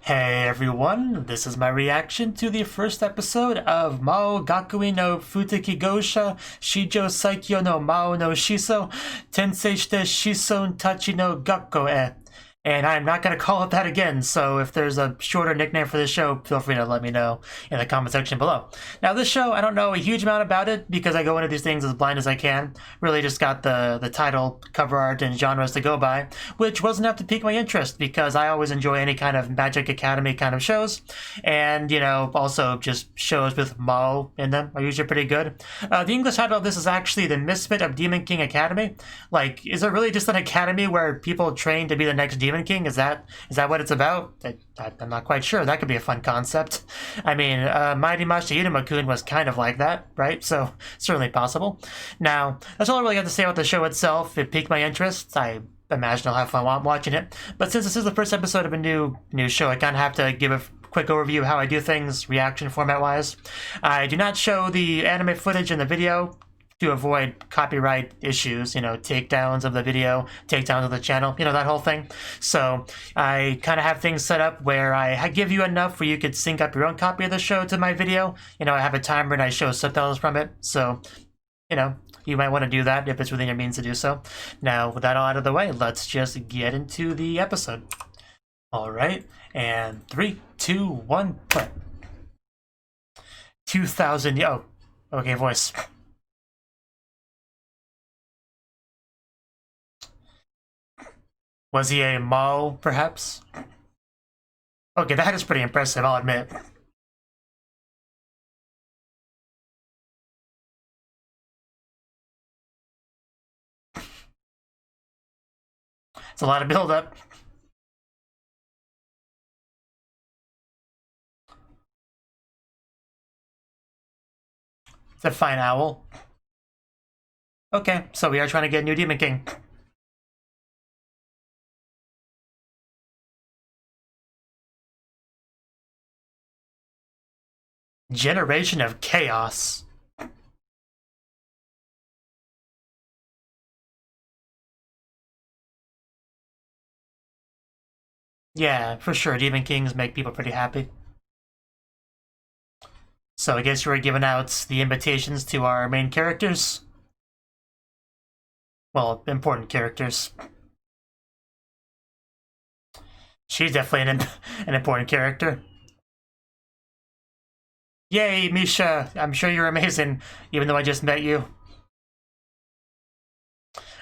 Hey everyone, this is my reaction to the first episode of Maou Gakuin no Futekigousha Shijo Saikyo no Mao no Shiso Tensei shite Shison-tachi no Gakko e. And I'm not going to call it that again, so if there's a shorter nickname for this show, feel free to let me know in the comment section below. Now this show, I don't know a huge amount about it because I go into these things as blind as I can. Really just got the title, cover art, and genres to go by, which wasn't enough to pique my interest because I always enjoy any kind of Magic Academy kind of shows. And, you know, also just shows with Mao in them are usually pretty good. The English title of this is actually The Misfit of Demon King Academy. Like, is it really just an academy where people train to be the next Demon King? Is that what it's about? I'm not quite sure. That could be a fun concept. I mean, MyAnimeLIst Yuki was kind of like that, right? So certainly possible. Now, that's all I really got to say about the show itself. It piqued my interest. I imagine I'll have fun watching it. But since this is the first episode of a new show, I kind of have to give a quick overview of how I do things, reaction format-wise. I do not show the anime footage in the video to avoid copyright issues, you know, takedowns of the video, takedowns of the channel, you know, that whole thing. So I kind of have things set up where I give you enough where you could sync up your own copy of the show to my video. You know, I have a timer and I show subtitles from it. So, you know, you might want to do that if it's within your means to do so. Now, with that all out of the way, let's just get into the episode. All right, and 3, 2, 1, play. 2000, oh, okay, voice. Was he a Mao, perhaps? Okay, that is pretty impressive, I'll admit. It's a lot of build-up. It's a fine owl. Okay, so we are trying to get a new Demon King. Generation of Chaos. Yeah, for sure, Demon Kings make people pretty happy. So I guess you were giving out the invitations to our main characters? Well, important characters. She's definitely an important character. Yay, Misha! I'm sure you're amazing, even though I just met you.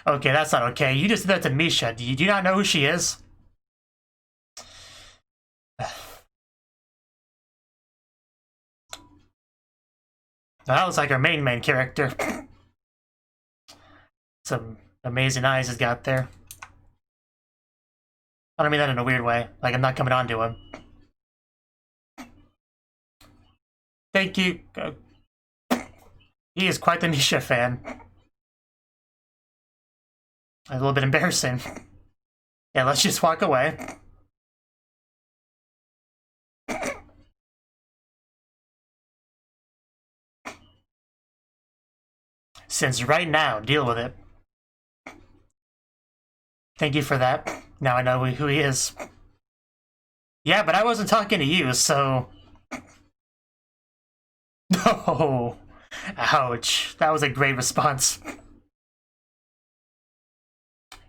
Okay, that's not okay. You just did that to Misha. Do you not know who she is? That looks like our main character. Some amazing eyes he's got there. I don't mean that in a weird way. Like, I'm not coming on to him. Thank you. He is quite the Misha fan. A little bit embarrassing. Yeah, let's just walk away. Since right now, deal with it. Thank you for that. Now I know who he is. Yeah, but I wasn't talking to you, so... Oh, ouch. That was a great response.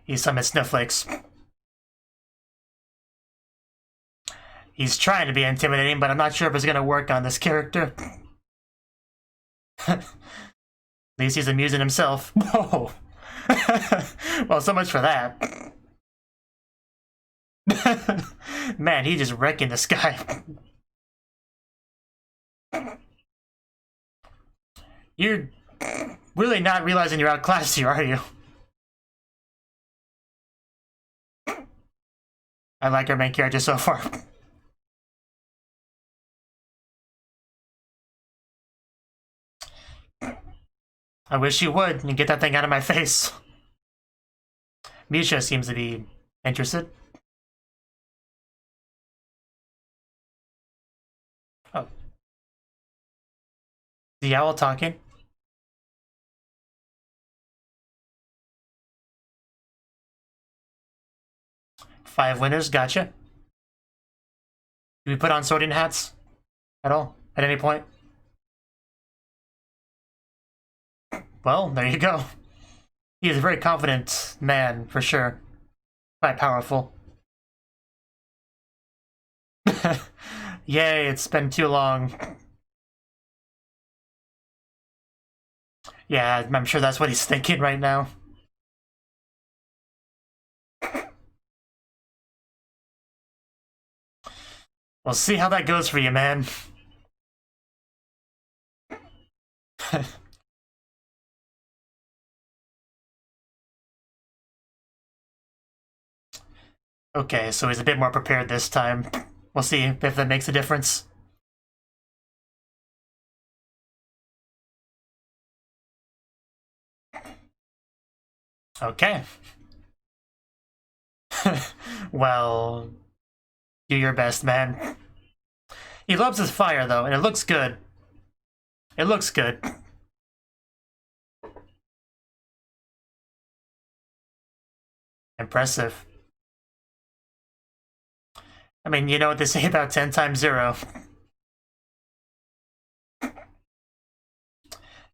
He's some snowflakes. He's trying to be intimidating, but I'm not sure if it's going to work on this character. At least he's amusing himself. Whoa. Well, so much for that. Man, he's just wrecking this guy. You're really not realizing you're outclassed here, are you? I like our main character so far. I wish you would and get that thing out of my face. Misha seems to be interested. Oh. The owl talking. Five winners, gotcha. Do we put on sorting hats at all? At any point? Well, there you go. He is a very confident man, for sure. Quite powerful. Yay, it's been too long. Yeah, I'm sure that's what he's thinking right now. We'll see how that goes for you, man. Okay, so he's a bit more prepared this time. We'll see if that makes a difference. Okay. Well, do your best, man. He loves his fire, though, and it looks good. It looks good. Impressive. I mean, you know what they say about 10 times 0.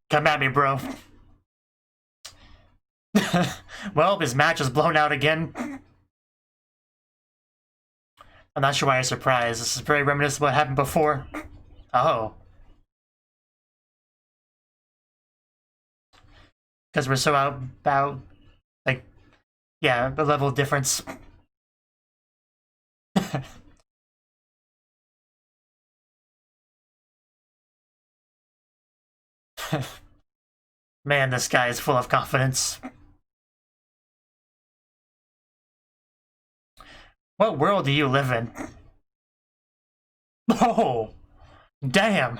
Come at me, bro. Well, his match is blown out again. I'm not sure why I'm surprised. This is very reminiscent of what happened before. Oh. Because we're so about, like, yeah, the level of difference. Man, this guy is full of confidence. What world do you live in? Oh, damn.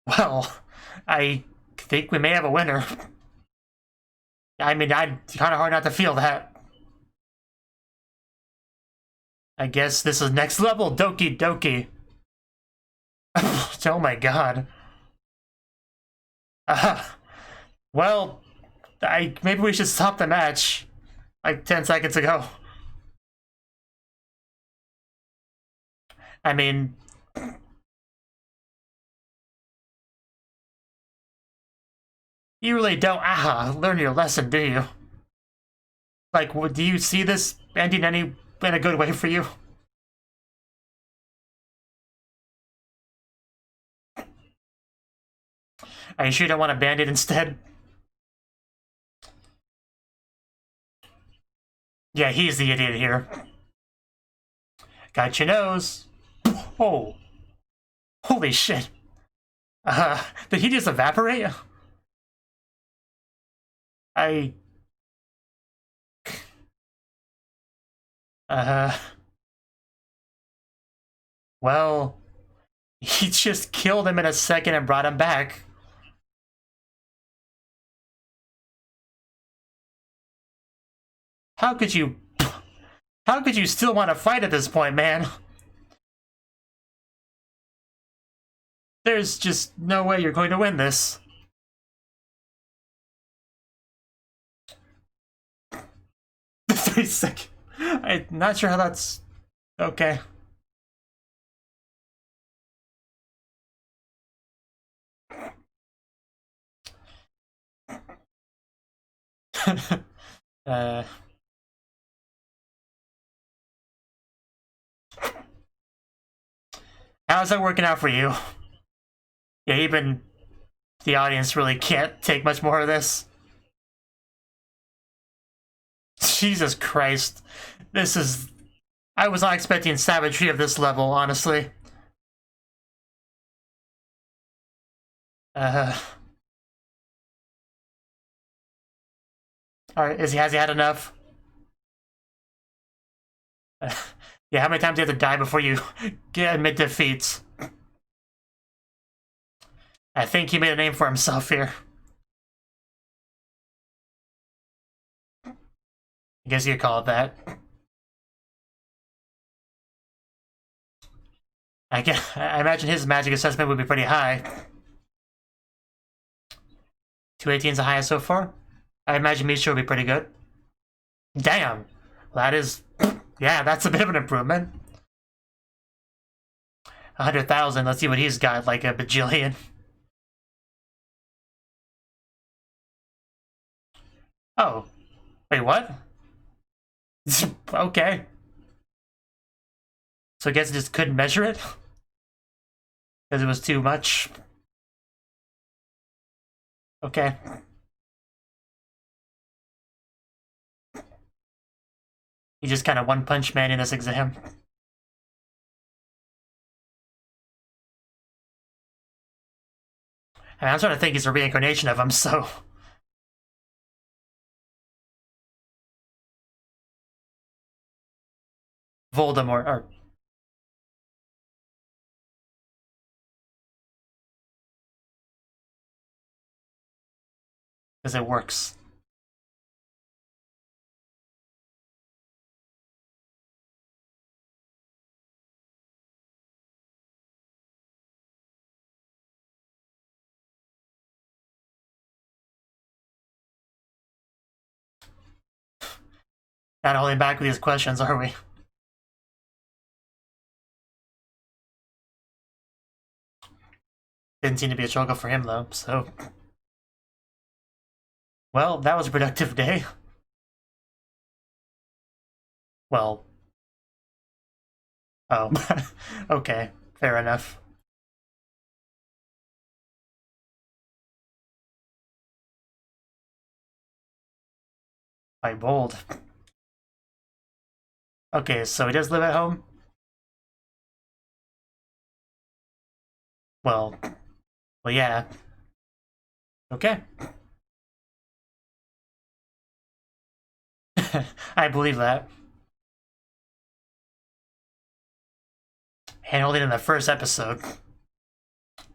Well, I think we may have a winner. I mean, it's kind of hard not to feel that. I guess this is next level Doki Doki. Oh my god. Well, maybe we should stop the match like 10 seconds ago. I mean, you really don't learn your lesson, do you? Like, do you see this ending in a good way for you? Are you sure you don't want a bandit instead? Yeah, he's the idiot here. Got your nose. Oh. Holy shit. Did he just evaporate? Well, he just killed him in a second and brought him back. How could you still want to fight at this point, man? There's just no way you're going to win this. The 30-second. I'm not sure how that's okay. How's that working out for you? Yeah, even the audience really can't take much more of this. Jesus Christ. This is... I was not expecting savagery of this level, honestly. Alright, has he had enough? Yeah, how many times do you have to die before you admit defeats? I think he made a name for himself here. I guess you could call it that. I imagine his magic assessment would be pretty high. 218 is the highest so far. I imagine Mujirou would be pretty good. Damn! That is... Yeah, that's a bit of an improvement. 100,000. Let's see what he's got, like a bajillion. Oh. Wait, what? Okay. So I guess I just couldn't measure it? Because it was too much? Okay. He just kind of one-punch man in this exam. And I'm trying to think he's a reincarnation of him, so... Voldemort, or... Because it works. Not holding back with these questions, are we? Didn't seem to be a struggle for him, though, so... Well, that was a productive day. Well... Oh. Okay, fair enough. Quite bold. Okay, so he does live at home? Well, yeah. Okay. I believe that. Handled it in the first episode.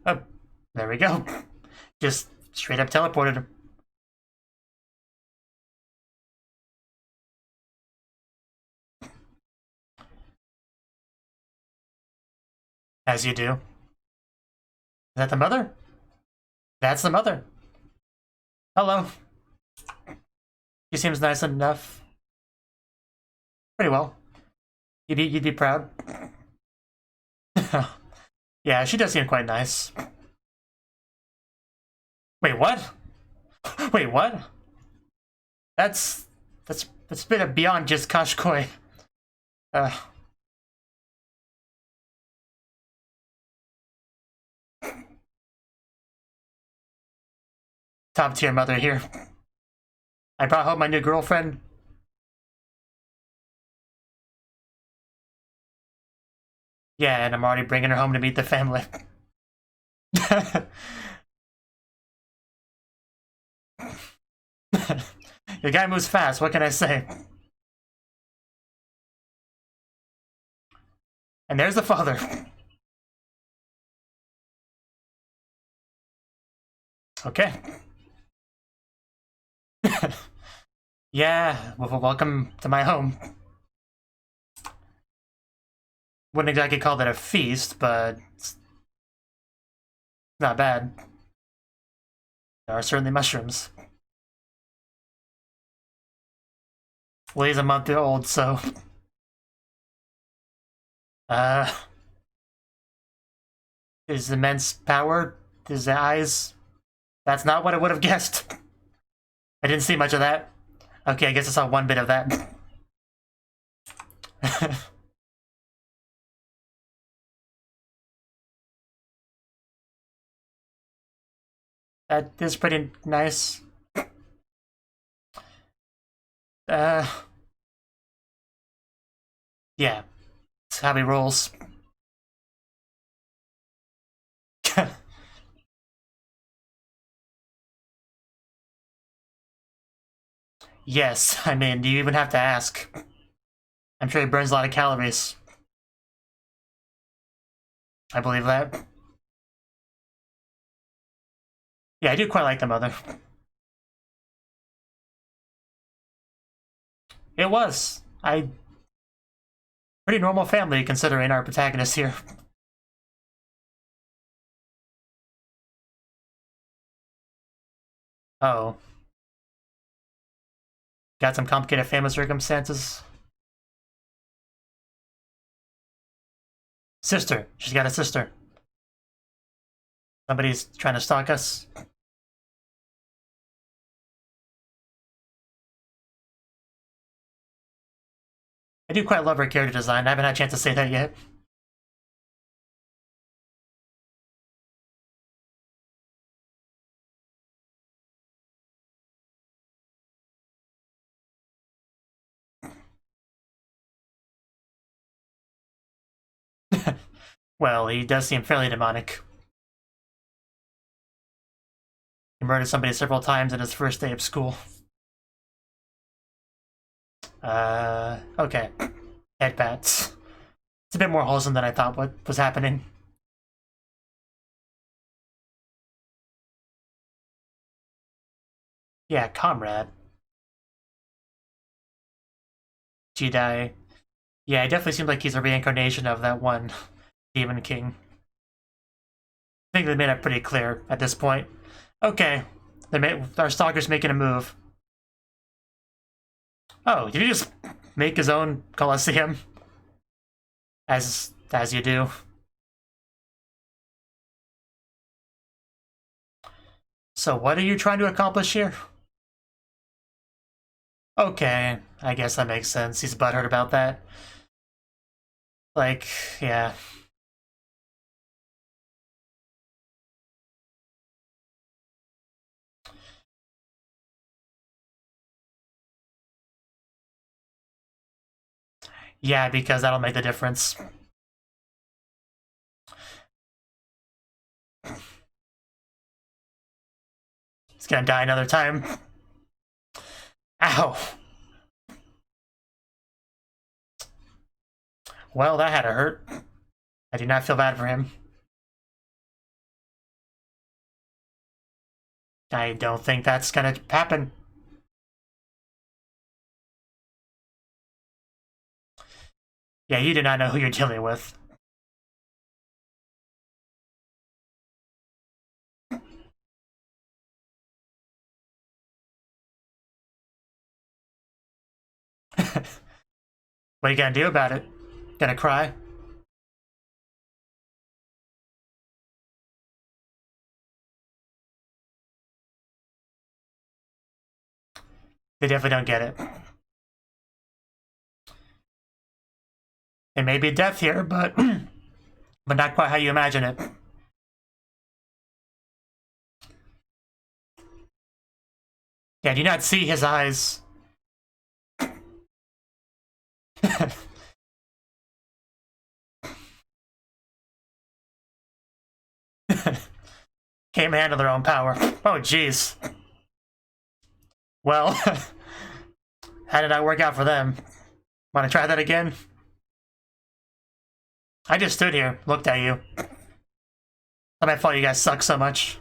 Oh, there we go. Just straight up teleported him. As you do. Is that the mother? That's the mother. Hello. She seems nice enough. Pretty well. You'd be proud. Yeah, she does seem quite nice. Wait, what? Wait, what? That's a bit beyond just Kashkoi. Top tier mother here. I brought home my new girlfriend. Yeah, and I'm already bringing her home to meet the family. The guy moves fast, what can I say? And there's the father. Okay. Yeah, well, welcome to my home. Wouldn't exactly call that a feast, but it's not bad. There are certainly mushrooms. Well, he's a month old, so... His immense power, his eyes... That's not what I would have guessed. I didn't see much of that. Okay, I guess I saw one bit of that. That is pretty nice. Yeah. That's how he rolls. Yes, I mean, do you even have to ask? I'm sure he burns a lot of calories. I believe that. Yeah, I do quite like the mother. It was. Pretty normal family considering our protagonist here. Oh. Got some complicated family circumstances. Sister. She's got a sister. Somebody's trying to stalk us. I do quite love her character design. I haven't had a chance to say that yet. Well, he does seem fairly demonic. He murdered somebody several times in his first day of school. Okay. Headbats. It's a bit more wholesome than I thought what was happening. Yeah, comrade. Jedi. Yeah, it definitely seems like he's a reincarnation of that one Demon King. I think they made it pretty clear at this point. Okay, our stalker's making a move. Oh, did he just make his own Colosseum? As you do. So what are you trying to accomplish here? Okay, I guess that makes sense. He's butthurt about that. Like, yeah. Yeah, because that'll make the difference. He's gonna die another time. Ow! Well, that had to hurt. I do not feel bad for him. I don't think that's gonna happen. Yeah, you do not know who you're dealing with. What are you gonna do about it? Gonna cry? They definitely don't get it. It may be death here, but but not quite how you imagine it. Yeah, do you not see his eyes? Can't handle their own power. Oh, jeez. Well, how did that work out for them? Want to try that again? I just stood here, looked at you. Not my fault you guys suck so much.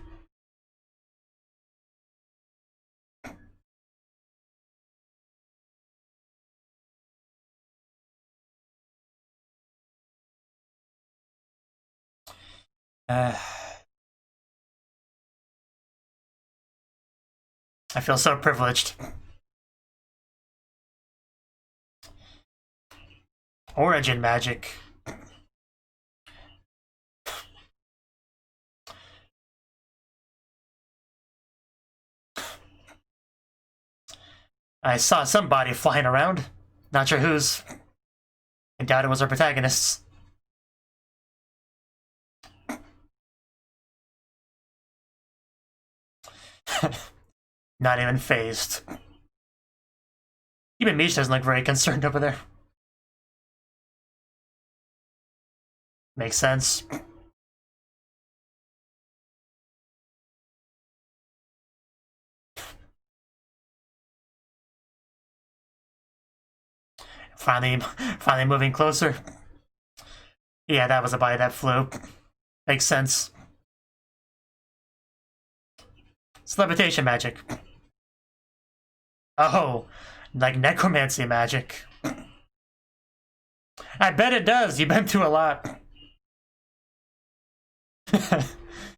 I feel so privileged. Origin magic. I saw some body flying around. Not sure whose. I doubt it was our protagonists. Not even phased. Even Mish doesn't look very concerned over there. Makes sense. Finally moving closer. Yeah, that was a body that flew. Makes sense. It's levitation magic. Oh, like necromancy magic. I bet it does. You've been through a lot.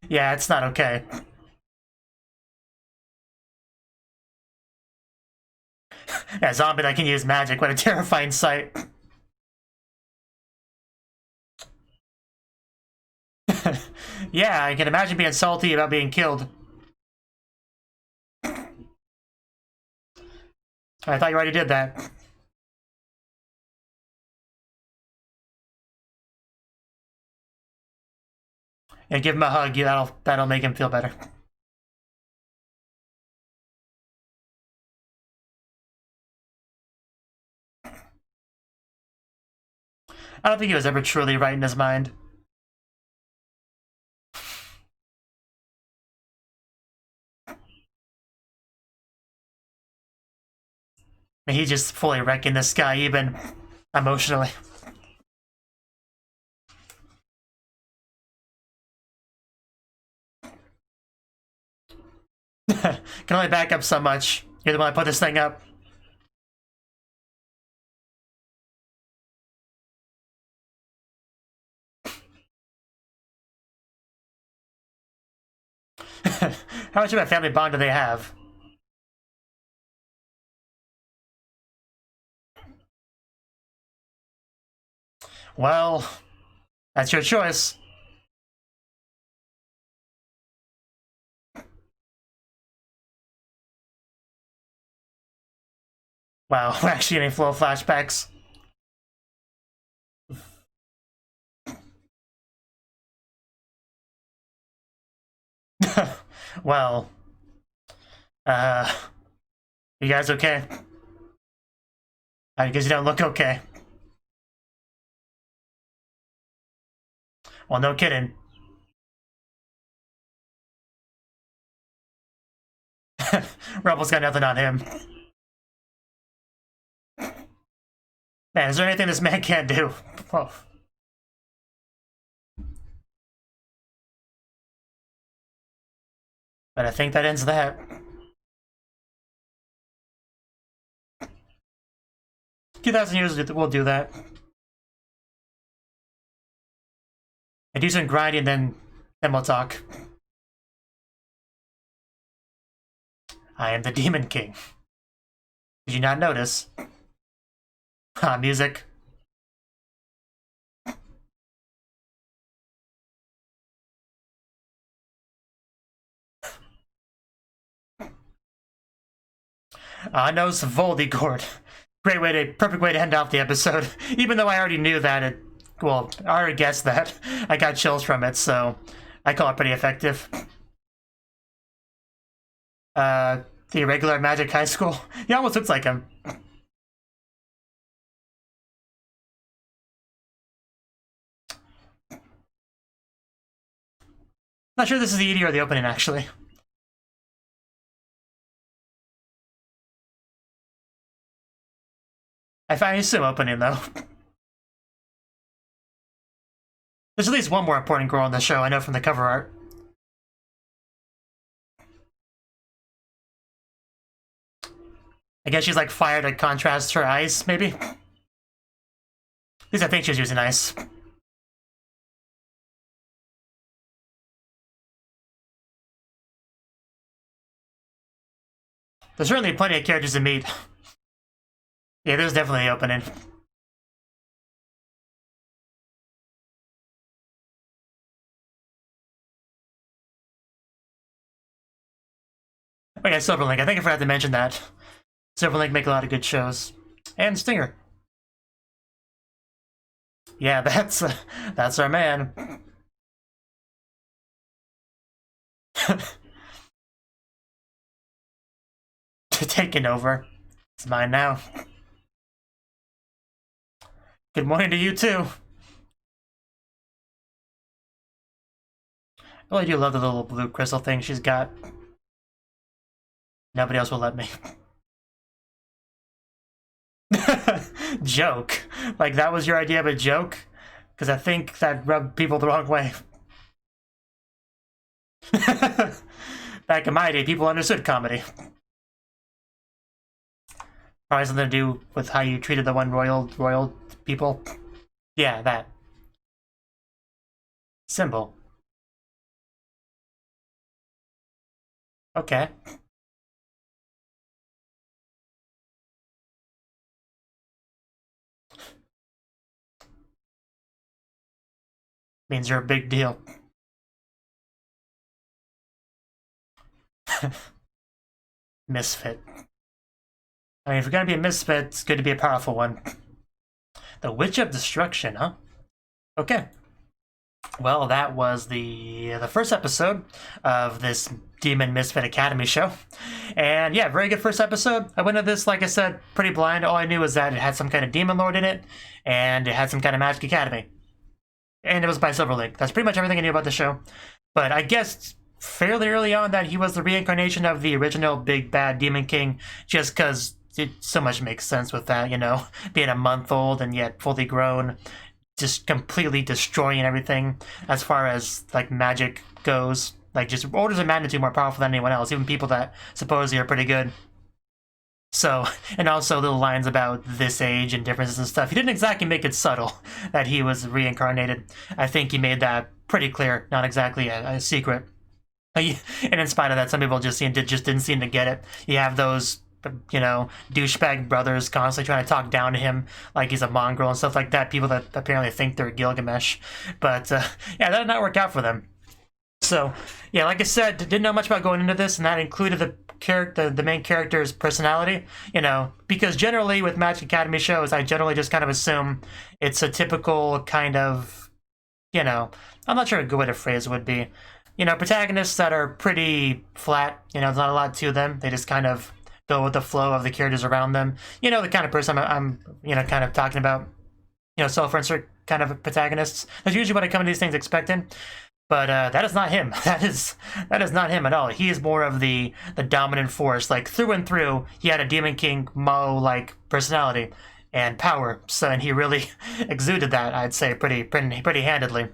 Yeah, it's not okay. A zombie that can use magic. What a terrifying sight. Yeah, I can imagine being salty about being killed. I thought you already did that. Yeah, give him a hug. Yeah, that'll make him feel better. I don't think he was ever truly right in his mind. He's just fully wrecking this guy, even emotionally. Can only back up so much. You're the one that put this thing up. How much of a family bond do they have? Well, that's your choice. Wow, we're actually getting full flashbacks. Well, you guys okay? I guess you don't look okay. Well, no kidding. Rubble's got nothing on him. Man, is there anything this man can't do? Oh. But I think that ends that. 2,000 years will do that. I do some grinding, then we'll talk. I am the Demon King. Did you not notice? Ah, music. Knows Voldigord. Perfect way to end off the episode. Even though I already knew that well, I already guessed that. I got chills from it, so I call it pretty effective. The irregular Magic High School. He almost looks like him. Not sure this is the ED or the opening, actually. I assume opening, though. There's at least one more important girl on the show, I know from the cover art. I guess she's like fire to contrast her eyes, maybe? At least I think she was using ice. There's certainly plenty of characters to meet. Yeah, there's definitely an opening. Oh yeah, Silverlink. I think I forgot to mention that. Silverlink make a lot of good shows. And Stinger. Yeah, that's our man. Taking over. It's mine now. Good morning to you too. I really do love the little blue crystal thing she's got. Nobody else will let me. Joke? Like that was your idea of a joke? Because I think that rubbed people the wrong way. Back in my day, people understood comedy. Probably something to do with how you treated the one royal people. Yeah, that. Symbol. Okay. Means you're a big deal. Misfit. I mean, if you're gonna be a misfit, it's good to be a powerful one. The Witch of Destruction, huh? Okay. Well, that was the first episode of this Demon Misfit Academy show. And yeah, very good first episode. I went into this, like I said, pretty blind. All I knew was that it had some kind of Demon Lord in it, and it had some kind of Magic Academy. And it was by Silverlink. That's pretty much everything I knew about the show. But I guessed fairly early on that he was the reincarnation of the original Big Bad Demon King, just because it so much makes sense with that, you know, being a month old and yet fully grown, just completely destroying everything as far as like magic goes, like just orders of magnitude more powerful than anyone else, even people that supposedly are pretty good. So, and also little lines about this age and differences and stuff. He didn't exactly make it subtle that he was reincarnated. I think he made that pretty clear, not exactly a secret. And in spite of that, some people just didn't seem to get it. You have those, you know, douchebag brothers constantly trying to talk down to him like he's a mongrel and stuff like that. People that apparently think they're Gilgamesh. But yeah, that did not work out for them. So yeah, like I said, didn't know much about going into this, and that included the main character's personality. You know, because generally with Magic Academy shows, I generally just kind of assume it's a typical kind of, you know, I'm not sure a good way to phrase it would be. You know, protagonists that are pretty flat. You know, there's not a lot to them. They just kind of go with the flow of the characters around them. You know, the kind of person I'm you know, kind of talking about. You know, self-insert kind of protagonists. That's usually what I come into these things expecting. But that is not him. That is not him at all. He is more of the dominant force. Like through and through, he had a Demon King Maou-like personality and power. So, and he really exuded that, I'd say, pretty handedly.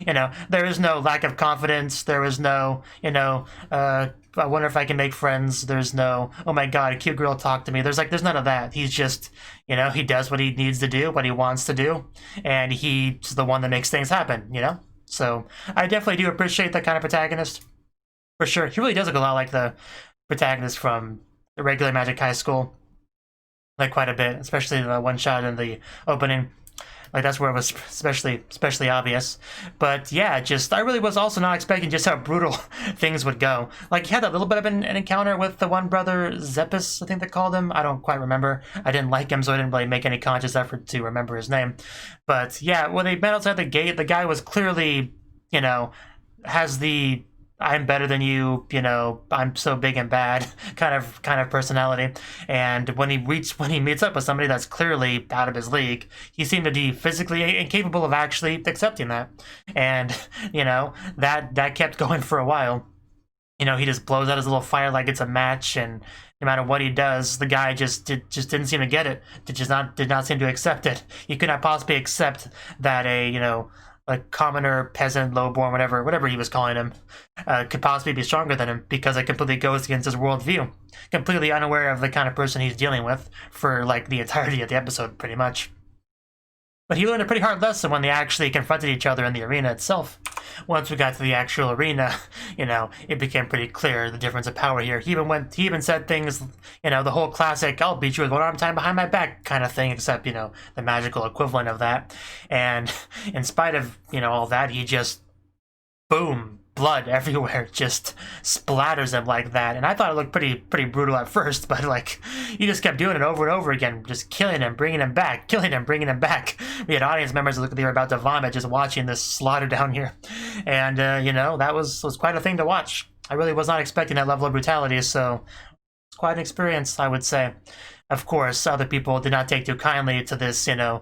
You know, there is no lack of confidence. There is no, you know, I wonder if I can make friends. There's no, oh my god, a cute girl talk to me. There's none of that. He's just, you know, he does what he needs to do, what he wants to do, and he's the one that makes things happen, you know? So I definitely do appreciate that kind of protagonist, for sure. He really does look a lot like the protagonist from the regular Magic High School, like quite a bit, especially the one shot in the opening. Like that's where it was especially obvious. But yeah, just I really was also not expecting just how brutal things would go. Like he had a little bit of an encounter with the one brother, Zeppis, I think they called him. I don't quite remember. I didn't like him, so I didn't really make any conscious effort to remember his name. But yeah, when they met outside the gate, the guy was clearly, you know, has the I'm better than you, you know, I'm so big and bad kind of personality. And when he meets up with somebody that's clearly out of his league, he seemed to be physically incapable of actually accepting that. And, you know, that kept going for a while. You know, he just blows out his little fire like it's a match, and no matter what he does, the guy just didn't seem to get it. Did not seem to accept it. He could not possibly accept that a, you know, a commoner, peasant, lowborn, whatever he was calling him, could possibly be stronger than him, because it completely goes against his worldview. Completely unaware of the kind of person he's dealing with for like the entirety of the episode, pretty much. But he learned a pretty hard lesson when they actually confronted each other in the arena itself. Once we got to the actual arena, you know, it became pretty clear the difference of power here. He even said things, you know, the whole classic "I'll beat you with one arm tied behind my back" kind of thing, except, you know, the magical equivalent of that. And in spite of, you know, all that, he just, boom, blood everywhere, just splatters him like that. And I thought it looked pretty brutal at first, but like he just kept doing it over and over again, just killing him, bringing him back, killing him, bringing him back. We had audience members look like they were about to vomit just watching this slaughter down here. And you know, that was quite a thing to watch. I really was not expecting that level of brutality, so it's quite an experience, I would say. Of course, other people did not take too kindly to this, you know,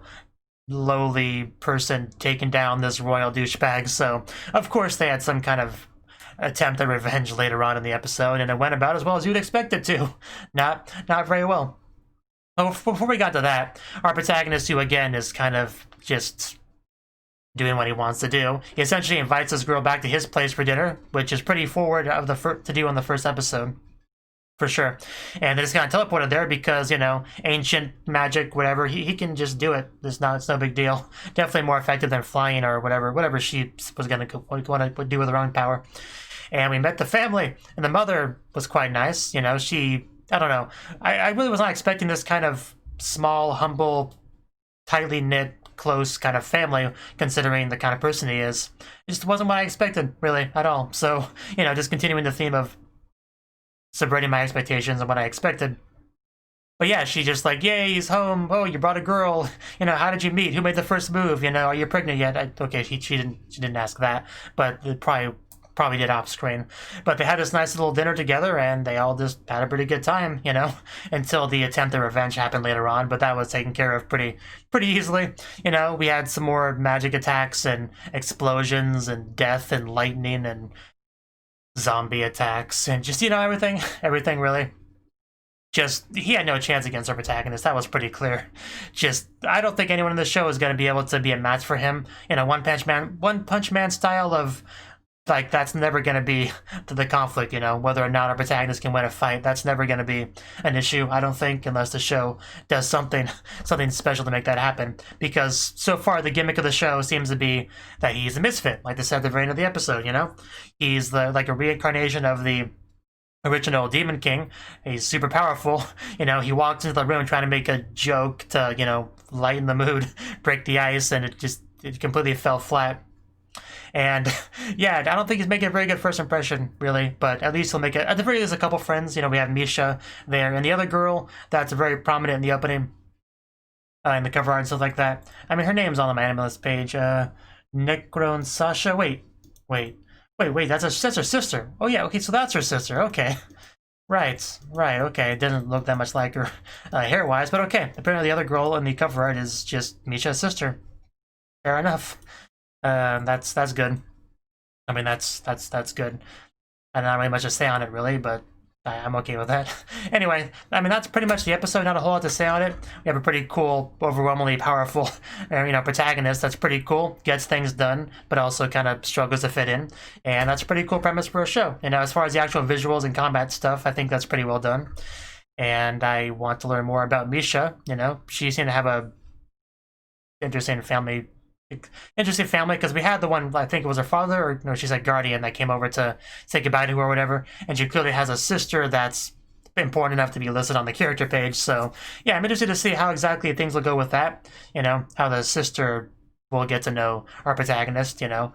lowly person taking down this royal douchebag, so of course they had some kind of attempt at revenge later on in the episode, and it went about as well as you'd expect it to. Not very well. Oh, before we got to that, our protagonist, who again is kind of just doing what he wants to do, he essentially invites this girl back to his place for dinner, which is pretty forward of to do in the first episode. For sure. And they just got teleported there because, you know, ancient magic, whatever, he can just do it. It's no big deal. Definitely more effective than flying or whatever she was going to do with her own power. And we met the family, and the mother was quite nice. You know, I don't know. I really was not expecting this kind of small, humble, tightly knit, close kind of family, considering the kind of person he is. It just wasn't what I expected, really, at all. So, you know, just continuing the theme of subverting my expectations and what I expected. But yeah, she just like, yay, he's home. Oh, you brought a girl. You know, how did you meet? Who made the first move? You know, are you pregnant yet? Okay, she didn't ask that, but it probably did off screen. But they had this nice little dinner together, and they all just had a pretty good time, you know, until the attempt at revenge happened later on. But that was taken care of pretty easily. You know, we had some more magic attacks and explosions and death and lightning and zombie attacks and just, you know, everything really. Just, he had no chance against our protagonist. That was pretty clear. Just, I don't think anyone in the show is going to be able to be a match for him in a One Punch Man style of, like, that's never going to be the conflict, you know, whether or not our protagonist can win a fight. That's never going to be an issue, I don't think, unless the show does something special to make that happen. Because so far, the gimmick of the show seems to be that he's a misfit, like they said at the very end of the episode, you know? He's like a reincarnation of the original Demon King. He's super powerful. You know, he walked into the room trying to make a joke to, you know, lighten the mood, break the ice, and it completely fell flat. And yeah, I don't think he's making a very good first impression, really, but at least he'll make it. At the very least, a couple friends. You know, we have Misha there, and the other girl that's very prominent in the opening, in the cover art and stuff like that. I mean, her name's on the MyAnimeLIst page. Necron Sasha. Wait, that's her sister. Oh yeah, okay, so that's her sister, okay. Right, okay, it didn't look that much like her hair-wise, but okay. Apparently the other girl in the cover art is just Misha's sister. Fair enough. That's good. I mean, that's good. I don't have really much to say on it, really, but I'm okay with that. Anyway, I mean, that's pretty much the episode. Not a whole lot to say on it. We have a pretty cool, overwhelmingly powerful, you know, protagonist that's pretty cool, gets things done, but also kind of struggles to fit in. And that's a pretty cool premise for a show. You know, as far as the actual visuals and combat stuff, I think that's pretty well done. And I want to learn more about Misha. You know, she seemed to have a interesting family, because we had the one, I think it was her father, or no, she's like guardian that came over to say goodbye to her or whatever, and she clearly has a sister that's important enough to be listed on the character page. So yeah, I'm interested to see how exactly things will go with that, you know, how the sister will get to know our protagonist, you know.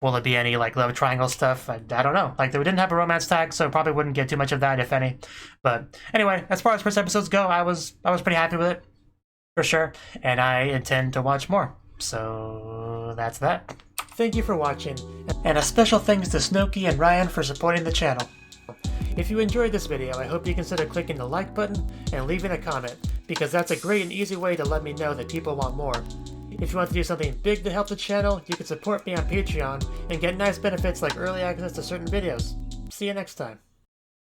Will it be any like love triangle stuff? I don't know. Like, we didn't have a romance tag, so probably wouldn't get too much of that, if any. But anyway, as far as first episodes go, I was pretty happy with it, for sure, and I intend to watch more. So that's that. Thank you for watching, and a special thanks to Cnouki and Ryan for supporting the channel. If you enjoyed this video, I hope you consider clicking the like button and leaving a comment, because that's a great and easy way to let me know that people want more. If you want to do something big to help the channel, you can support me on Patreon and get nice benefits like early access to certain videos. See you next time.